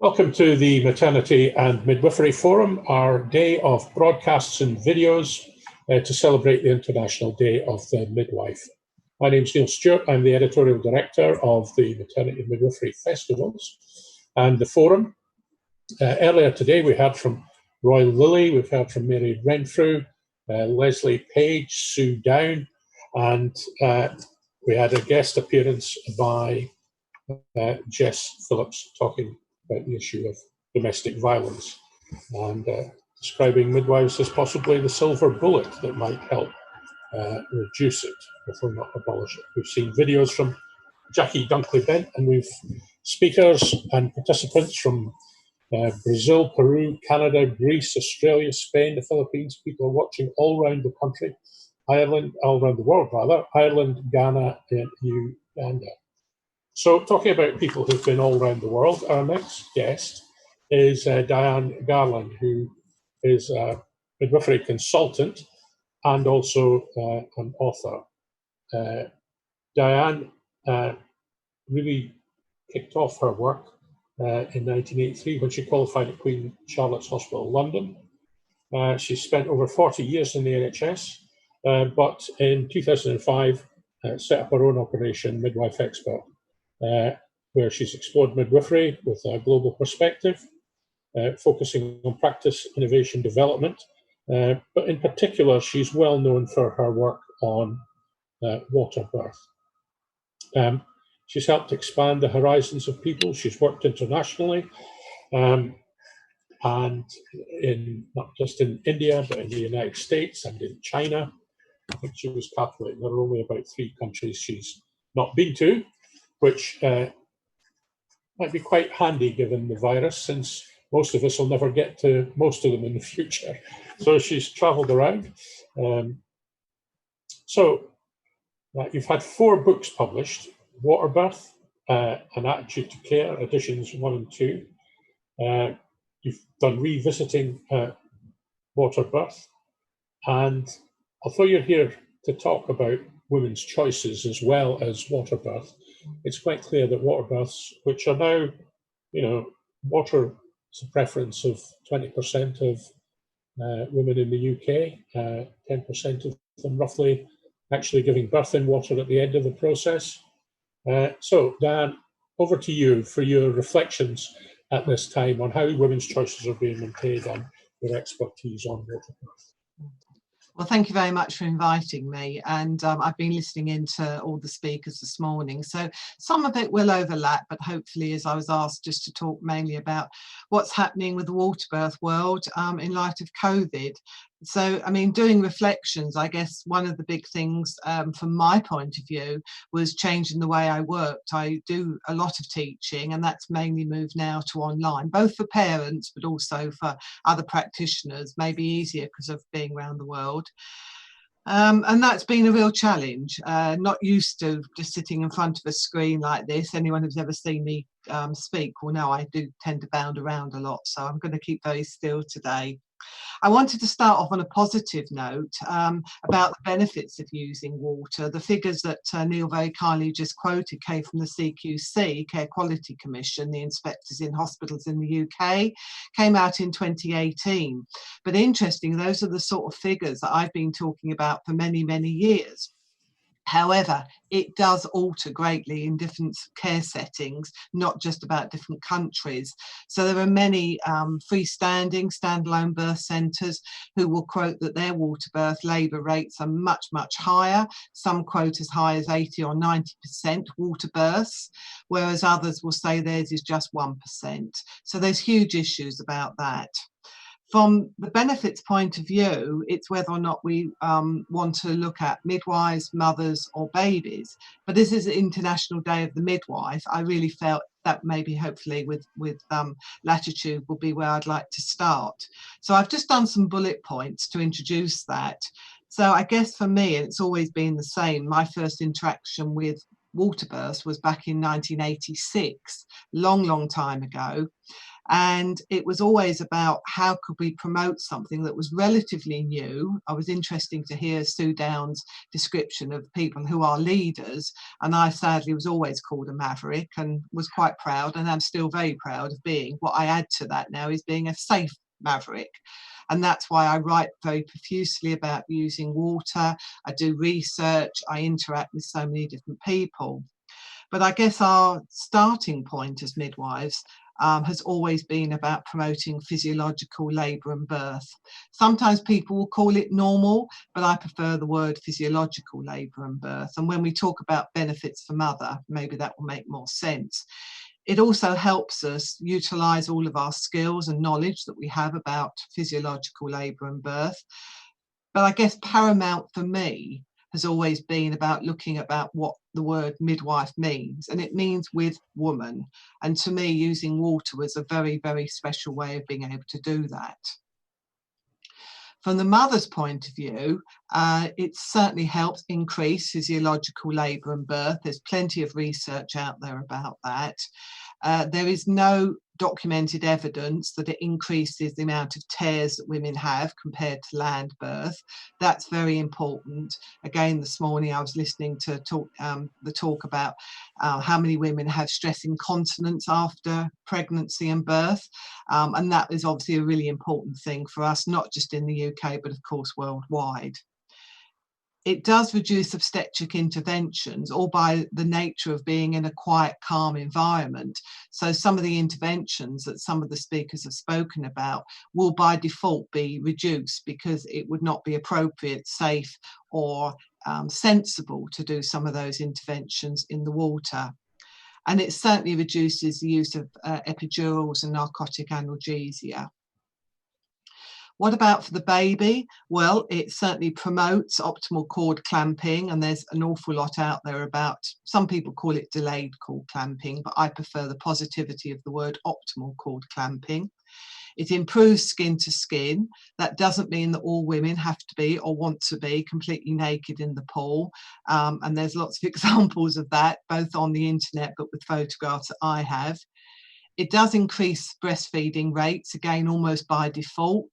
Welcome to the Maternity and Midwifery Forum, our day of broadcasts and videos to celebrate the International Day of the Midwife. My name is Neil Stewart. I'm the Editorial Director of the Maternity and Midwifery Festivals and the Forum. Earlier today we heard from Roy Lilly, we've heard from Mary Renfrew, Leslie Page, Sue Down, and we had a guest appearance by Jess Phillips talking about the issue of domestic violence and describing midwives as possibly the silver bullet that might help reduce it, if we're not abolish it. We've seen videos from Jackie Dunkley-Bent, and we've speakers and participants from Brazil, Peru, Canada, Greece, Australia, Spain, the Philippines. People are watching all around the country, Ireland, all around the world rather, Ireland, Ghana, and Uganda. So talking about people who've been all around the world, our next guest is Dianne Garland, who is a midwifery consultant and also an author. Dianne really kicked off her work in 1983 when she qualified at Queen Charlotte's Hospital, London. She spent over 40 years in the NHS, but in 2005 set up her own operation, Midwife Expert, where she's explored midwifery with a global perspective, focusing on practice, innovation, development. But in particular, she's well known for her work on water birth. She's helped expand the horizons of people. She's worked internationally, and in not just in India, but in the United States and in China. I think she was calculating there are only about 3 countries she's not been to, which might be quite handy given the virus, since most of us will never get to most of them in the future. So she's travelled around. You've had 4 books published: Waterbirth, An Attitude to Care, editions 1 and 2. You've done Revisiting Waterbirth. And although you're here to talk about women's choices as well as waterbirth, it's quite clear that waterbirths, which are now, water is a preference of 20% of women in the UK, 10% of them roughly actually giving birth in water at the end of the process. So, Dan, over to you for your reflections at this time on how women's choices are being maintained and your expertise on waterbirth. Well, thank you very much for inviting me, and I've been listening into all the speakers this morning, so some of it will overlap, but hopefully, as I was asked just to talk mainly about what's happening with the waterbirth world in light of COVID. So, I mean, doing reflections, I guess one of the big things from my point of view was changing the way I worked. I do a lot of teaching, and that's mainly moved now to online, both for parents, but also for other practitioners, maybe easier because of being around the world. And that's been a real challenge. Not used to just sitting in front of a screen like this. Anyone who's ever seen me speak will know I do tend to bound around a lot, so I'm going to keep very still today. I wanted to start off on a positive note about the benefits of using water. The figures that Neil very kindly just quoted came from the CQC, Care Quality Commission, the inspectors in hospitals in the UK, came out in 2018. But interesting, those are the sort of figures that I've been talking about for many, many years. However, it does alter greatly in different care settings, not just about different countries. So there are many freestanding, standalone birth centres who will quote that their water birth labour rates are much, much higher. Some quote as high as 80 or 90% water births, whereas others will say theirs is just 1%. So there's huge issues about that. From the benefits point of view, it's whether or not we want to look at midwives, mothers or babies. But this is the International Day of the Midwife. I really felt that maybe hopefully with latitude will be where I'd like to start. So I've just done some bullet points to introduce that. So I guess for me, it's always been the same. My first interaction with Waterbirth was back in 1986, long time ago. And it was always about how could we promote something that was relatively new. I was interested to hear Sue Down's description of people who are leaders, and I sadly was always called a maverick and was quite proud, and I'm still very proud of being. What I add to that now is being a safe maverick. And that's why I write very profusely about using water. I do research, I interact with so many different people. But I guess our starting point as midwives has always been about promoting physiological labour and birth. Sometimes people will call it normal, but I prefer the word physiological labour and birth. And when we talk about benefits for mother, maybe that will make more sense. It also helps us utilise all of our skills and knowledge that we have about physiological labour and birth. But I guess paramount for me has always been about looking about what the word midwife means, and it means with woman. And to me, using water was a very, very special way of being able to do that. From the mother's point of view, it certainly helps increase physiological labour and birth. There's plenty of research out there about that. There is no documented evidence that it increases the amount of tears that women have compared to land birth. That's very important. Again, this morning I was listening to the talk about how many women have stress incontinence after pregnancy and birth. And that is obviously a really important thing for us, not just in the UK, but of course worldwide. It does reduce obstetric interventions, all by the nature of being in a quiet, calm environment. So some of the interventions that some of the speakers have spoken about will by default be reduced because it would not be appropriate, safe, or sensible to do some of those interventions in the water. And it certainly reduces the use of epidurals and narcotic analgesia. What about for the baby? Well, it certainly promotes optimal cord clamping, and there's an awful lot out there about, some people call it delayed cord clamping, but I prefer the positivity of the word optimal cord clamping. It improves skin to skin. That doesn't mean that all women have to be or want to be completely naked in the pool. And there's lots of examples of that, both on the internet, but with photographs that I have. It does increase breastfeeding rates, again, almost by default,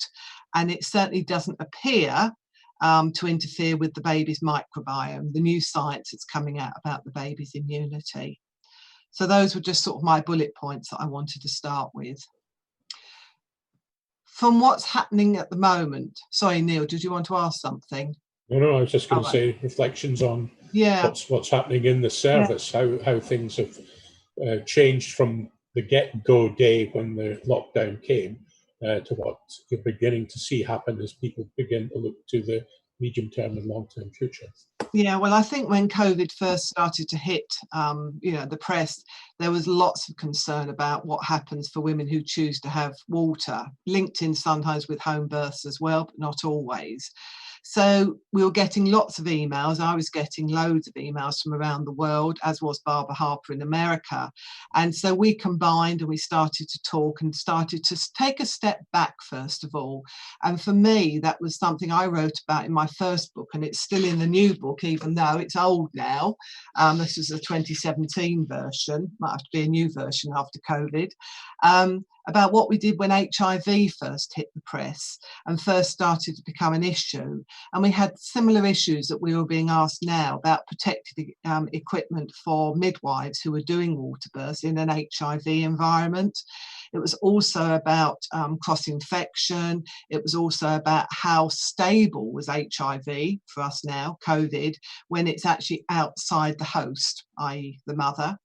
and it certainly doesn't appear to interfere with the baby's microbiome, the new science that's coming out about the baby's immunity. So those were just sort of my bullet points that I wanted to start with. From what's happening at the moment, sorry, Neil, did you want to ask something? No, I was just going to say reflections on what's happening in the service, how things have changed from the get-go day when the lockdown came to what you're beginning to see happen as people begin to look to the medium-term and long-term future. Yeah, well, I think when COVID first started to hit, the press, there was lots of concern about what happens for women who choose to have water, linked in sometimes with home births as well, but not always. So we were getting lots of emails. I was getting loads of emails from around the world, as was Barbara Harper in America. And so we combined and we started to talk and started to take a step back, first of all. And for me, that was something I wrote about in my first book, and it's still in the new book, even though it's old now. This was a 2017 version, might have to be a new version after COVID. About what we did when HIV first hit the press and first started to become an issue. And we had similar issues that we were being asked now about protective equipment for midwives who were doing water births in an HIV environment. It was also about cross-infection. It was also about how stable was HIV for us now, COVID, when it's actually outside the host, i.e. the mother.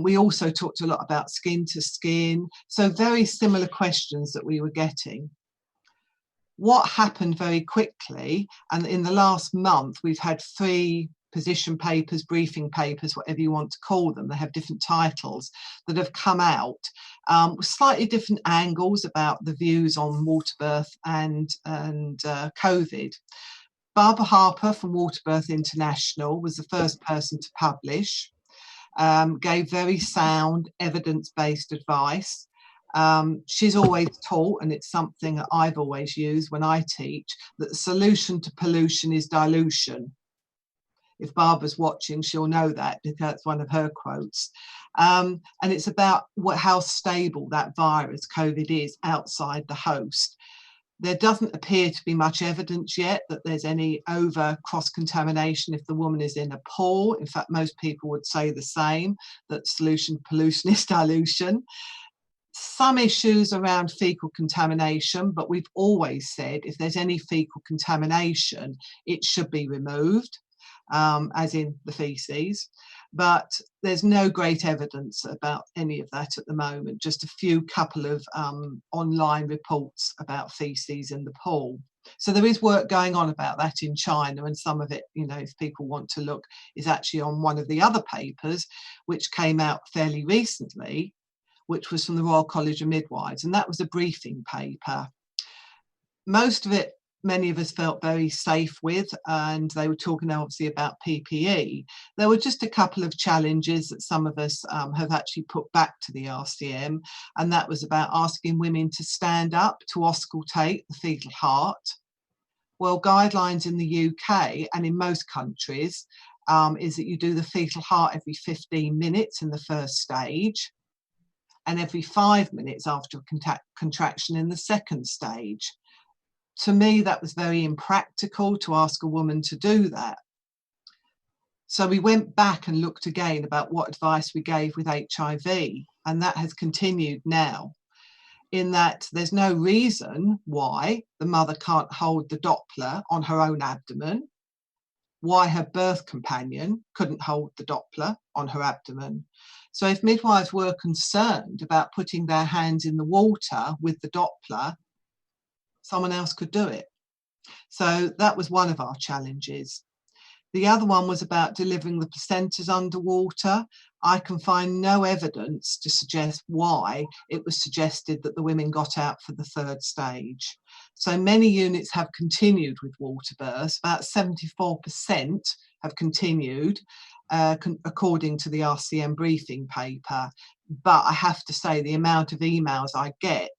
We also talked a lot about skin to skin, so very similar questions that we were getting. What happened very quickly, and in the last month, we've had 3 position papers, briefing papers, whatever you want to call them, they have different titles, that have come out with slightly different angles about the views on water birth and COVID. Barbara Harper from Waterbirth International was the first person to publish. Gave very sound evidence-based advice. She's always taught, and it's something that I've always used when I teach, that the solution to pollution is dilution. If Barbara's watching, she'll know that because that's one of her quotes. And it's about how stable that virus, COVID, is outside the host. There doesn't appear to be much evidence yet that there's any over cross-contamination if the woman is in a pool. In fact, most people would say the same, that solution pollution is dilution. Some issues around fecal contamination, but we've always said if there's any fecal contamination, it should be removed, as in the feces. But there's no great evidence about any of that at the moment, just a couple of online reports about feces in the pool. So there is work going on about that in China, and some of it, you know, if people want to look, is actually on one of the other papers, which came out fairly recently, which was from the Royal College of Midwives, and that was a briefing paper. Most of it, many of us felt very safe with, and they were talking obviously about PPE. There were just a couple of challenges that some of us have actually put back to the RCM, and that was about asking women to stand up to auscultate the fetal heart. Well, guidelines in the UK and in most countries is that you do the fetal heart every 15 minutes in the first stage, and every 5 minutes after a contraction in the second stage. To me, that was very impractical to ask a woman to do that. So we went back and looked again about what advice we gave with HIV, and that has continued now, in that there's no reason why the mother can't hold the Doppler on her own abdomen, why her birth companion couldn't hold the Doppler on her abdomen. So if midwives were concerned about putting their hands in the water with the Doppler, someone else could do it. So that was one of our challenges. The other one was about delivering the placentas underwater. I can find no evidence to suggest why it was suggested that the women got out for the third stage. So many units have continued with water births. About 74% have continued, according to the RCM briefing paper. But I have to say the amount of emails I get,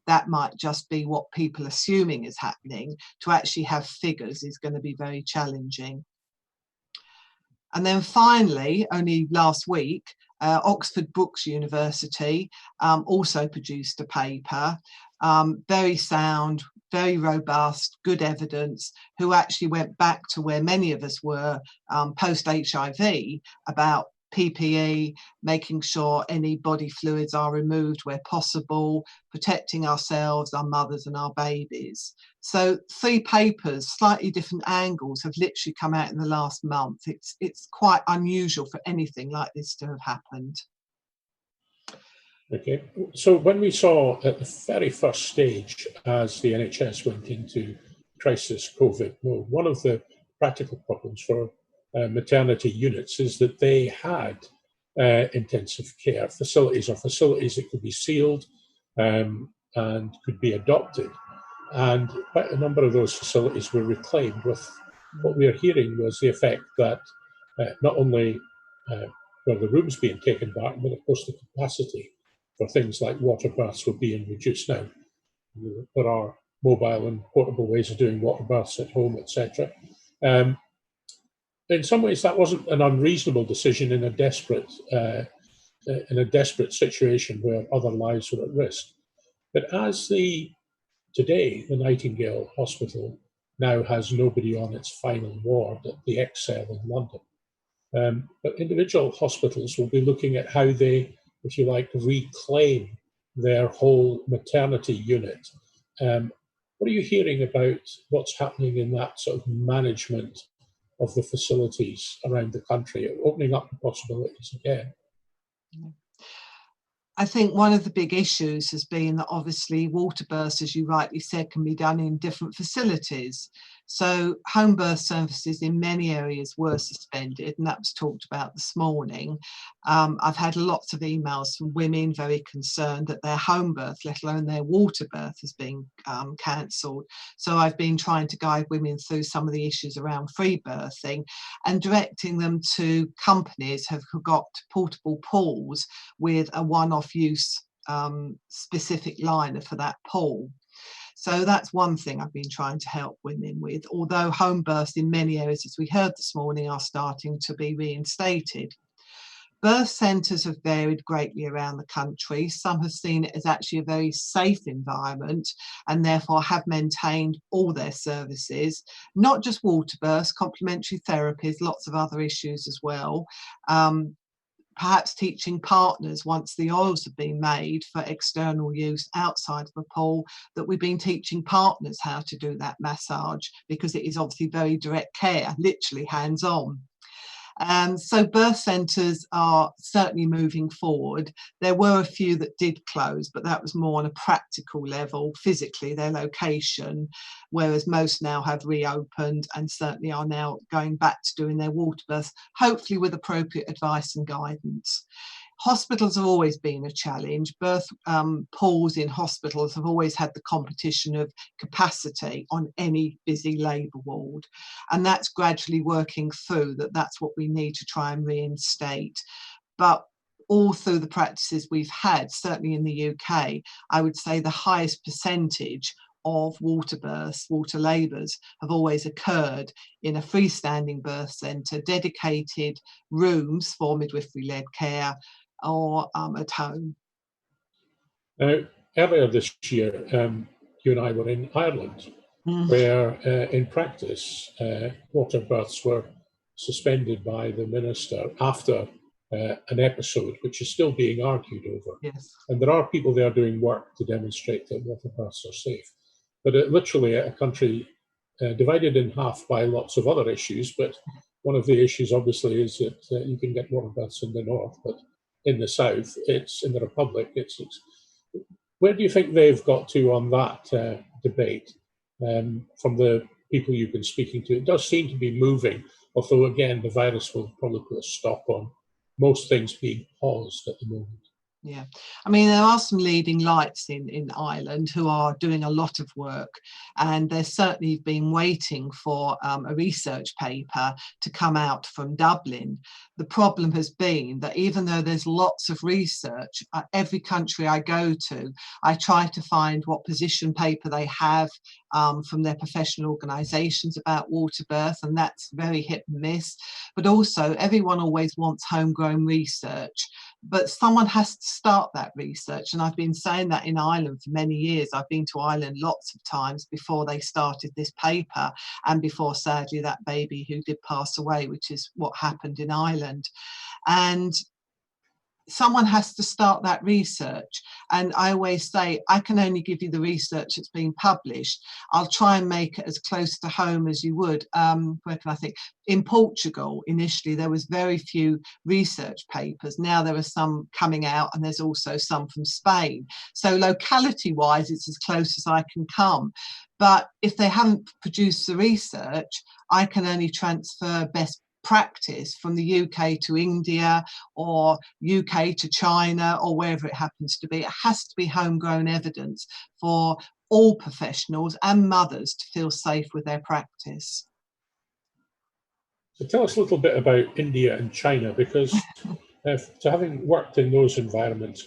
that might just be what people assuming is happening. To actually have figures is going to be very challenging. And then finally, only last week, Oxford Brookes University also produced a paper, very sound, very robust, good evidence, who actually went back to where many of us were post-HIV about PPE, making sure any body fluids are removed where possible, protecting ourselves, our mothers and our babies. So 3 papers, slightly different angles, have literally come out in the last month. It's quite unusual for anything like this to have happened. Okay, so when we saw at the very first stage, as the NHS went into crisis COVID mode, one of the practical problems for maternity units is that they had intensive care facilities, or facilities that could be sealed and could be adopted. And quite a number of those facilities were reclaimed. With what we are hearing was the effect that not only were the rooms being taken back, but of course the capacity for things like water baths were being reduced. Now, there are mobile and portable ways of doing water baths at home, etc. In some ways, that wasn't an unreasonable decision in a desperate situation where other lives were at risk. But today, the Nightingale Hospital now has nobody on its final ward at the Excel in London. But individual hospitals will be looking at how they, if you like, reclaim their whole maternity unit. What are you hearing about what's happening in that sort of management of the facilities around the country, opening up the possibilities again? I think one of the big issues has been that obviously water births, as you rightly said, can be done in different facilities. So home birth services in many areas were suspended, and that was talked about this morning. I've had lots of emails from women very concerned that their home birth, let alone their water birth, has been cancelled. So I've been trying to guide women through some of the issues around free birthing and directing them to companies who've got portable pools with a one-off use specific liner for that pool. So that's one thing I've been trying to help women with, although home births in many areas, as we heard this morning, are starting to be reinstated. Birth centres have varied greatly around the country. Some have seen it as actually a very safe environment and therefore have maintained all their services, not just water births, complementary therapies, lots of other issues as well. Perhaps teaching partners, once the oils have been made for external use outside of the pool, that we've been teaching partners how to do that massage, because it is obviously very direct care, literally hands-on. So birth centres are certainly moving forward. There were a few that did close, but that was more on a practical level, physically, their location, whereas most now have reopened and certainly are now going back to doing their water births, hopefully with appropriate advice and guidance. Hospitals have always been a challenge. Birth pools in hospitals have always had the competition of capacity on any busy labour ward. And that's gradually working through that's what we need to try and reinstate. But all through the practices we've had, certainly in the UK, I would say the highest percentage of water births, water labours, have always occurred in a freestanding birth centre, dedicated rooms for midwifery-led care, or at home. Now, earlier this year, you and I were in Ireland, where in practice, water births were suspended by the minister after an episode which is still being argued over. Yes. And there are people there doing work to demonstrate that water births are safe. But literally a country divided in half by lots of other issues. But one of the issues, obviously, is that you can get water births in the north, but in the south, it's in the Republic. It's where do you think they've got to on that debate? From the people you've been speaking to, it does seem to be moving, although again, the virus will probably put a stop on most things being paused at the moment. Yeah, I mean, there are some leading lights in Ireland who are doing a lot of work, and there's certainly been waiting for a research paper to come out from Dublin. The problem has been that even though there's lots of research, every country I go to, I try to find what position paper they have from their professional organisations about water birth, and that's very hit and miss. But also, everyone always wants homegrown research, but someone has to start that research, and I've been saying that in Ireland for many years. I've been to Ireland lots of times before they started this paper, and before, sadly, that baby who did pass away, which is what happened in Ireland. And someone has to start that research, and I always say I can only give you the research that's been published. I'll try and make it as close to home as you would. Where can I think? In Portugal, initially there was very few research papers. Now there are some coming out, and there's also some from Spain. So locality wise, it's as close as I can come. But if they haven't produced the research, I can only transfer best practice from the UK to India, or UK to China, or wherever it happens to be. It has to be homegrown evidence for all professionals and mothers to feel safe with their practice. So tell us a little bit about India and China, because so having worked in those environments,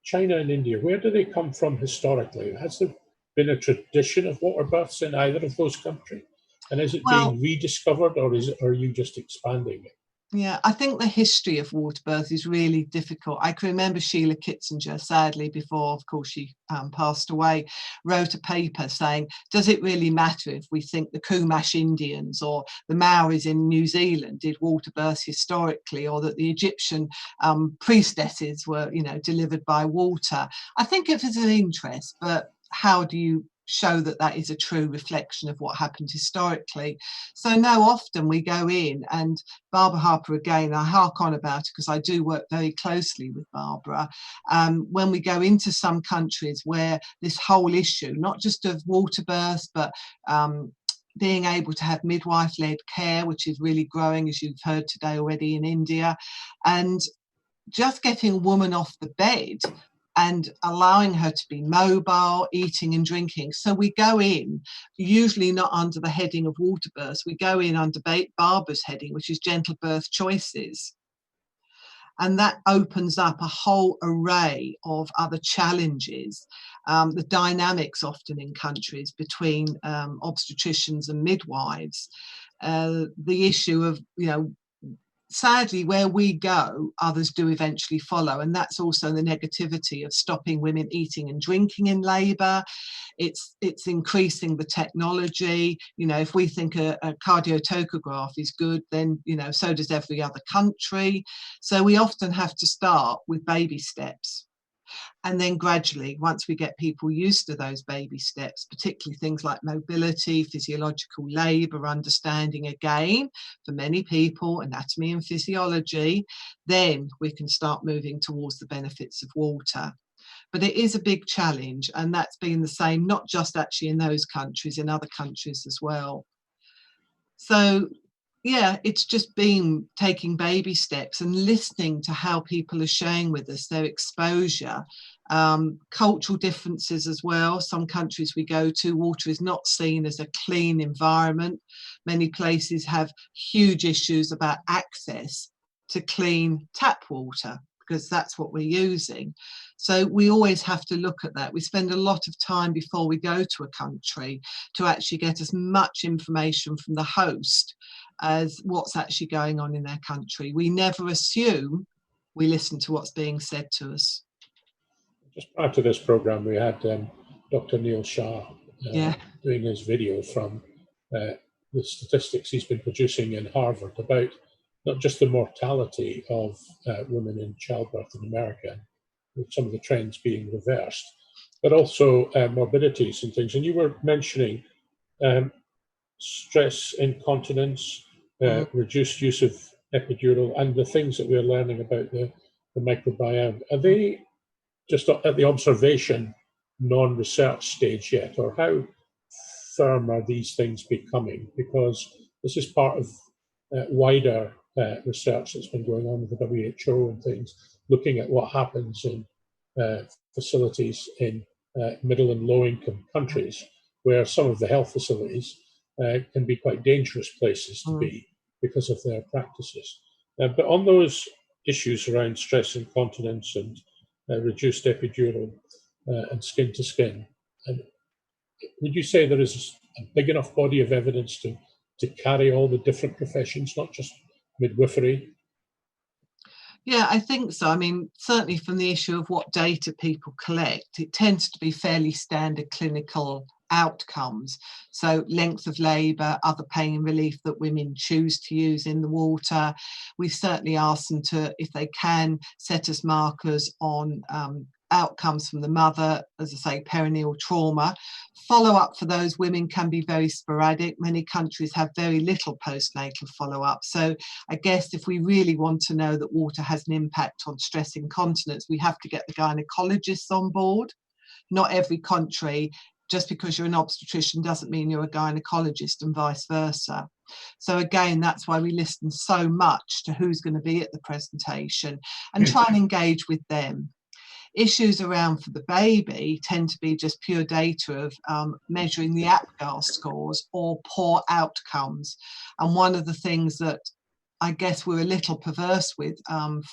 China and India, where do they come from historically? Has there been a tradition of water births in either of those countries? And is it being rediscovered, or are you just expanding it? Yeah, I think the history of water birth is really difficult. I can remember Sheila Kitzinger, sadly, before, of course, she passed away, wrote a paper saying, does it really matter if we think the Chumash Indians or the Maoris in New Zealand did water births historically, or that the Egyptian priestesses were, delivered by water? I think it is an interest, but how do you show that that is a true reflection of what happened historically? So now often we go in, and Barbara Harper, again, I hark on about it because I do work very closely with Barbara, when we go into some countries where this whole issue, not just of water births, but being able to have midwife-led care, which is really growing, as you've heard today already, in India, and just getting a woman off the bed and allowing her to be mobile, eating and drinking. So we go in, usually not under the heading of water births, we go in under Barbara's heading, which is gentle birth choices. And that opens up a whole array of other challenges. The dynamics often in countries between obstetricians and midwives, the issue of, sadly, where we go, others do eventually follow. And that's also the negativity of stopping women eating and drinking in labour. It's increasing the technology. If we think a cardiotocograph is good, then, so does every other country. So we often have to start with baby steps. And then gradually, once we get people used to those baby steps, particularly things like mobility, physiological labour, understanding again, for many people, anatomy and physiology, then we can start moving towards the benefits of water. But it is a big challenge, and that's been the same, not just actually in those countries, in other countries as well. So yeah, it's just been taking baby steps and listening to how people are sharing with us their exposure, cultural differences as well. Some countries we go to, water is not seen as a clean environment. Many places have huge issues about access to clean tap water, because that's what we're using. So we always have to look at that. We spend a lot of time before we go to a country to actually get as much information from the host as what's actually going on in their country. We never assume, we listen to what's being said to us. Just prior to this program, we had Dr. Neil Shah doing his video from the statistics he's been producing in Harvard about not just the mortality of women in childbirth in America, with some of the trends being reversed, but also morbidities and things. And you were mentioning stress incontinence, reduced use of epidural, and the things that we're learning about the microbiome. Are they just at the observation, non-research stage yet, or how firm are these things becoming? Because this is part of wider research that's been going on with the WHO and things, looking at what happens in facilities in middle and low-income countries, where some of the health facilities can be quite dangerous places to be because of their practices. But on those issues around stress incontinence and reduced epidural and skin to skin, would you say there is a big enough body of evidence to carry all the different professions, not just midwifery? Yeah, I think so. I mean, certainly from the issue of what data people collect, it tends to be fairly standard clinical outcomes. So length of labour, other pain relief that women choose to use in the water. We've certainly asked them to, if they can, set us markers on outcomes from the mother, as I say, perineal trauma. Follow-up for those women can be very sporadic. Many countries have very little postnatal follow-up. So I guess if we really want to know that water has an impact on stress incontinence, we have to get the gynecologists on board. Not every country, just because you're an obstetrician doesn't mean you're a gynecologist, and vice versa. So again, that's why we listen so much to who's going to be at the presentation and try and engage with them. Issues around for the baby tend to be just pure data of measuring the APGAR scores or poor outcomes. And one of the things that I guess we're a little perverse with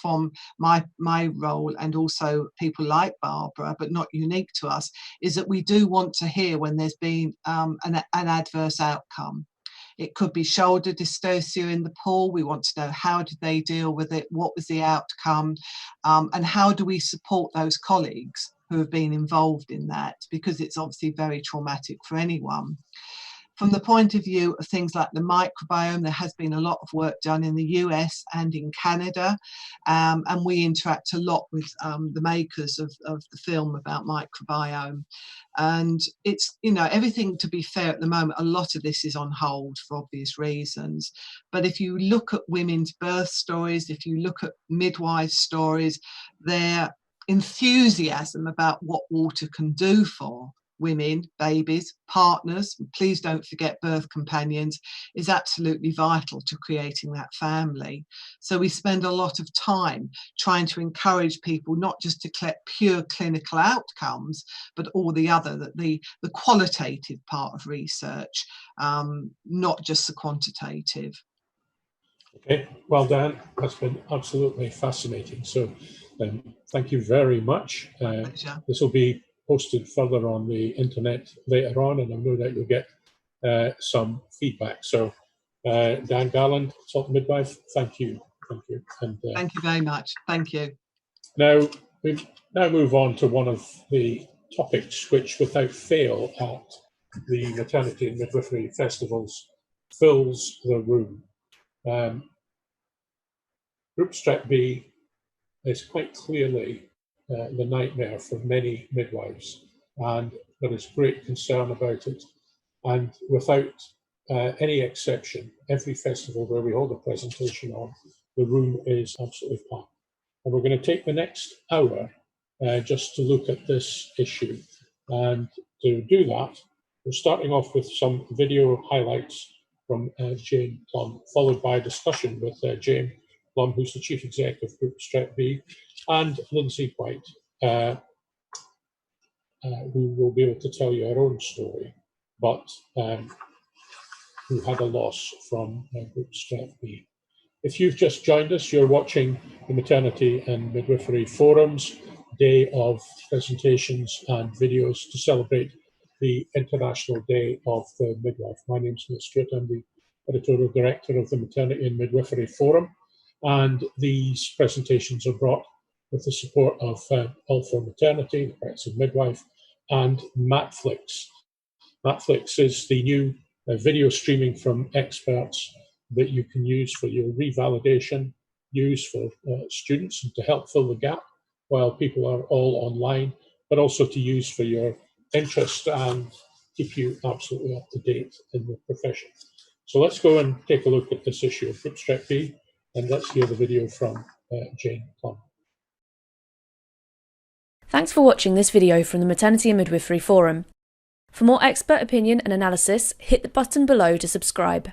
from my role, and also people like Barbara, but not unique to us, is that we do want to hear when there's been an adverse outcome. It could be shoulder dystocia in the pool. We want to know, how did they deal with it? What was the outcome? And how do we support those colleagues who have been involved in that? Because it's obviously very traumatic for anyone. From the point of view of things like the microbiome, there has been a lot of work done in the US and in Canada, and we interact a lot with the makers of the film about microbiome. And it's, everything, to be fair, at the moment, a lot of this is on hold for obvious reasons. But if you look at women's birth stories, if you look at midwives' stories, their enthusiasm about what water can do for women, babies, partners, and please don't forget birth companions, is absolutely vital to creating that family. So we spend a lot of time trying to encourage people not just to collect pure clinical outcomes, but all the other, the qualitative part of research, not just the quantitative. Okay, well, Dan, that's been absolutely fascinating. So thank you very much. This will be posted further on the internet later on, and I know that you'll get some feedback. So Dianne Garland, consultant midwife, thank you. Thank you. And, thank you very much. Thank you. Now, we now move on to one of the topics which, without fail, at the maternity and midwifery festivals, fills the room. Group strep B is quite clearly the nightmare for many midwives, and there is great concern about it. And without any exception, every festival where we hold a presentation on, the room is absolutely packed. And we're going to take the next hour just to look at this issue. And to do that, we're starting off with some video highlights from Jane Plum, followed by a discussion with Jane Plum, who's the Chief Executive of Group Strep B, and Lindsay White, who will be able to tell you her own story, but who had a loss from Group Strep B. If you've just joined us, you're watching the Maternity and Midwifery Forum's day of presentations and videos to celebrate the International Day of the Midwife. My name's Neil Stewart. I'm the Editorial Director of the Maternity and Midwifery Forum, and these presentations are brought with the support of All for Maternity, the Rights of Midwife, and Matflix. Matflix is the new video streaming from experts that you can use for your revalidation, use for students and to help fill the gap while people are all online, but also to use for your interest and keep you absolutely up to date in the profession. So let's go and take a look at this issue of Group Strep B, and let's hear the video from Jane Plum. Thanks for watching this video from the Maternity and Midwifery Forum. For more expert opinion and analysis, hit the button below to subscribe.